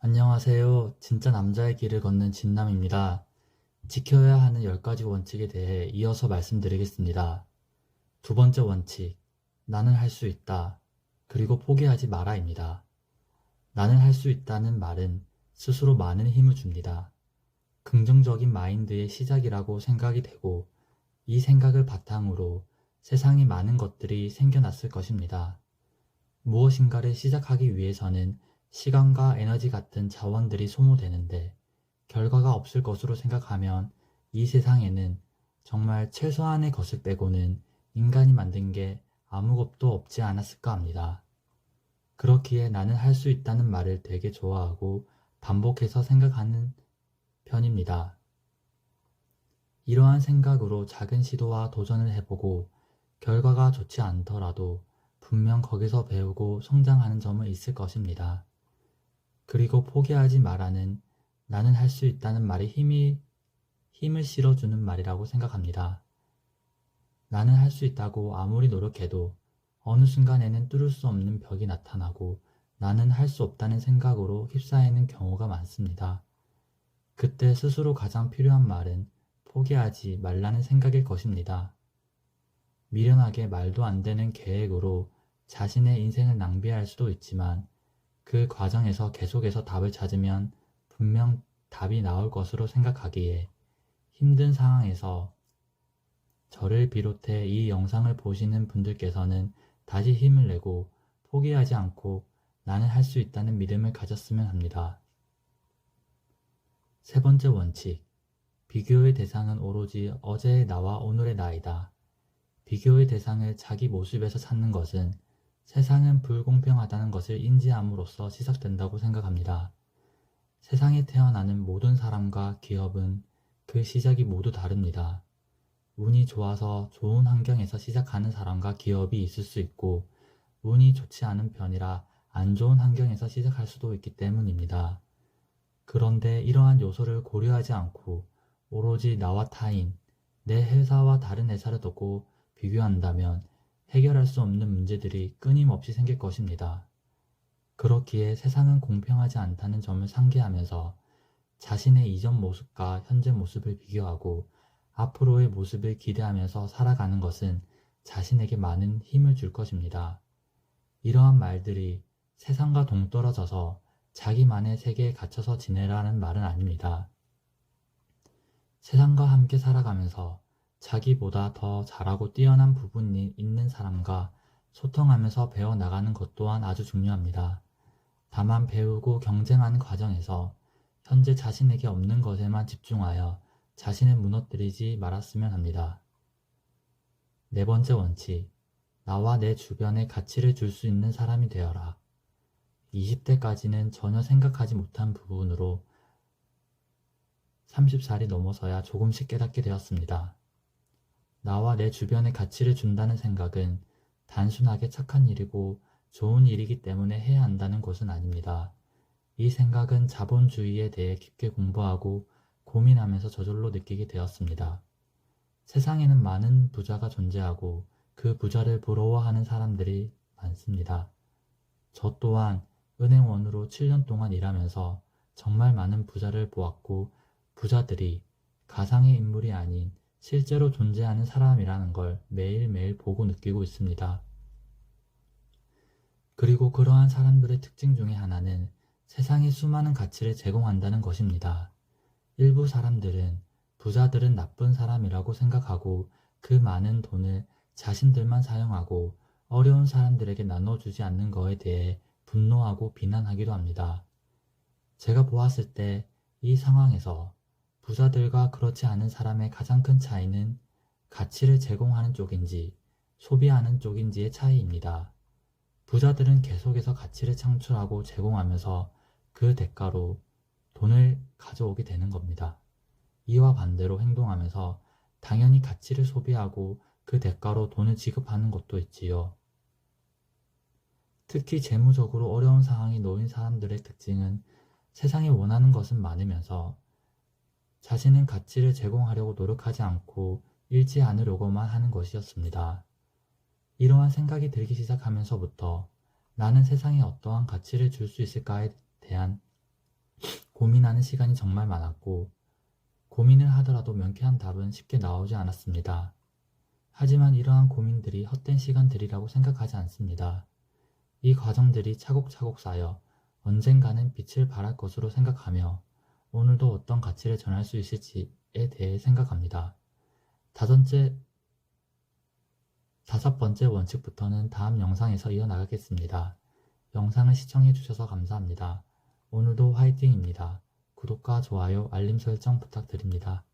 안녕하세요. 진짜 남자의 길을 걷는 진남입니다. 지켜야 하는 10가지 원칙에 대해 이어서 말씀드리겠습니다. 두 번째 원칙, 나는 할 수 있다. 그리고 포기하지 마라입니다. 나는 할 수 있다는 말은 스스로 많은 힘을 줍니다. 긍정적인 마인드의 시작이라고 생각이 되고 이 생각을 바탕으로 세상에 많은 것들이 생겨났을 것입니다. 무엇인가를 시작하기 위해서는 시간과 에너지 같은 자원들이 소모되는데 결과가 없을 것으로 생각하면 이 세상에는 정말 최소한의 것을 빼고는 인간이 만든 게 아무것도 없지 않았을까 합니다. 그렇기에 나는 할 수 있다는 말을 되게 좋아하고 반복해서 생각하는 편입니다. 이러한 생각으로 작은 시도와 도전을 해보고 결과가 좋지 않더라도 분명 거기서 배우고 성장하는 점은 있을 것입니다. 그리고 포기하지 말라는 나는 할 수 있다는 말이 힘을 실어주는 말이라고 생각합니다. 나는 할 수 있다고 아무리 노력해도 어느 순간에는 뚫을 수 없는 벽이 나타나고 나는 할 수 없다는 생각으로 휩싸이는 경우가 많습니다. 그때 스스로 가장 필요한 말은 포기하지 말라는 생각일 것입니다. 미련하게 말도 안 되는 계획으로 자신의 인생을 낭비할 수도 있지만 그 과정에서 계속해서 답을 찾으면 분명 답이 나올 것으로 생각하기에 힘든 상황에서 저를 비롯해 이 영상을 보시는 분들께서는 다시 힘을 내고 포기하지 않고 나는 할 수 있다는 믿음을 가졌으면 합니다. 세 번째 원칙, 비교의 대상은 오로지 어제의 나와 오늘의 나이다. 비교의 대상을 자기 모습에서 찾는 것은 세상은 불공평하다는 것을 인지함으로써 시작된다고 생각합니다. 세상에 태어나는 모든 사람과 기업은 그 시작이 모두 다릅니다. 운이 좋아서 좋은 환경에서 시작하는 사람과 기업이 있을 수 있고 운이 좋지 않은 편이라 안 좋은 환경에서 시작할 수도 있기 때문입니다. 그런데 이러한 요소를 고려하지 않고 오로지 나와 타인, 내 회사와 다른 회사를 두고 비교한다면 해결할 수 없는 문제들이 끊임없이 생길 것입니다. 그렇기에 세상은 공평하지 않다는 점을 상기하면서 자신의 이전 모습과 현재 모습을 비교하고 앞으로의 모습을 기대하면서 살아가는 것은 자신에게 많은 힘을 줄 것입니다. 이러한 말들이 세상과 동떨어져서 자기만의 세계에 갇혀서 지내라는 말은 아닙니다. 세상과 함께 살아가면서 자기보다 더 잘하고 뛰어난 부분이 있는 사람과 소통하면서 배워나가는 것 또한 아주 중요합니다. 다만 배우고 경쟁하는 과정에서 현재 자신에게 없는 것에만 집중하여 자신을 무너뜨리지 말았으면 합니다. 네 번째 원칙, 나와 내 주변에 가치를 줄 수 있는 사람이 되어라. 20대까지는 전혀 생각하지 못한 부분으로 30살이 넘어서야 조금씩 깨닫게 되었습니다. 나와 내 주변에 가치를 준다는 생각은 단순하게 착한 일이고 좋은 일이기 때문에 해야 한다는 것은 아닙니다. 이 생각은 자본주의에 대해 깊게 공부하고 고민하면서 저절로 느끼게 되었습니다. 세상에는 많은 부자가 존재하고 그 부자를 부러워하는 사람들이 많습니다. 저 또한 은행원으로 7년 동안 일하면서 정말 많은 부자를 보았고 부자들이 가상의 인물이 아닌 실제로 존재하는 사람이라는 걸 매일매일 보고 느끼고 있습니다. 그리고 그러한 사람들의 특징 중에 하나는 세상에 수많은 가치를 제공한다는 것입니다. 일부 사람들은 부자들은 나쁜 사람이라고 생각하고 그 많은 돈을 자신들만 사용하고 어려운 사람들에게 나눠주지 않는 것에 대해 분노하고 비난하기도 합니다. 제가 보았을 때 이 상황에서 부자들과 그렇지 않은 사람의 가장 큰 차이는 가치를 제공하는 쪽인지 소비하는 쪽인지의 차이입니다. 부자들은 계속해서 가치를 창출하고 제공하면서 그 대가로 돈을 가져오게 되는 겁니다. 이와 반대로 행동하면서 당연히 가치를 소비하고 그 대가로 돈을 지급하는 것도 있지요. 특히 재무적으로 어려운 상황에 놓인 사람들의 특징은 세상에 원하는 것은 많으면서 자신은 가치를 제공하려고 노력하지 않고 잃지 않으려고만 하는 것이었습니다. 이러한 생각이 들기 시작하면서부터 나는 세상에 어떠한 가치를 줄 수 있을까에 대한 고민하는 시간이 정말 많았고, 고민을 하더라도 명쾌한 답은 쉽게 나오지 않았습니다. 하지만 이러한 고민들이 헛된 시간들이라고 생각하지 않습니다. 이 과정들이 차곡차곡 쌓여 언젠가는 빛을 발할 것으로 생각하며 오늘도 어떤 가치를 전할 수 있을지에 대해 생각합니다. 다섯 번째 원칙부터는 다음 영상에서 이어나가겠습니다. 영상을 시청해주셔서 감사합니다. 오늘도 화이팅입니다. 구독과 좋아요, 알림 설정 부탁드립니다.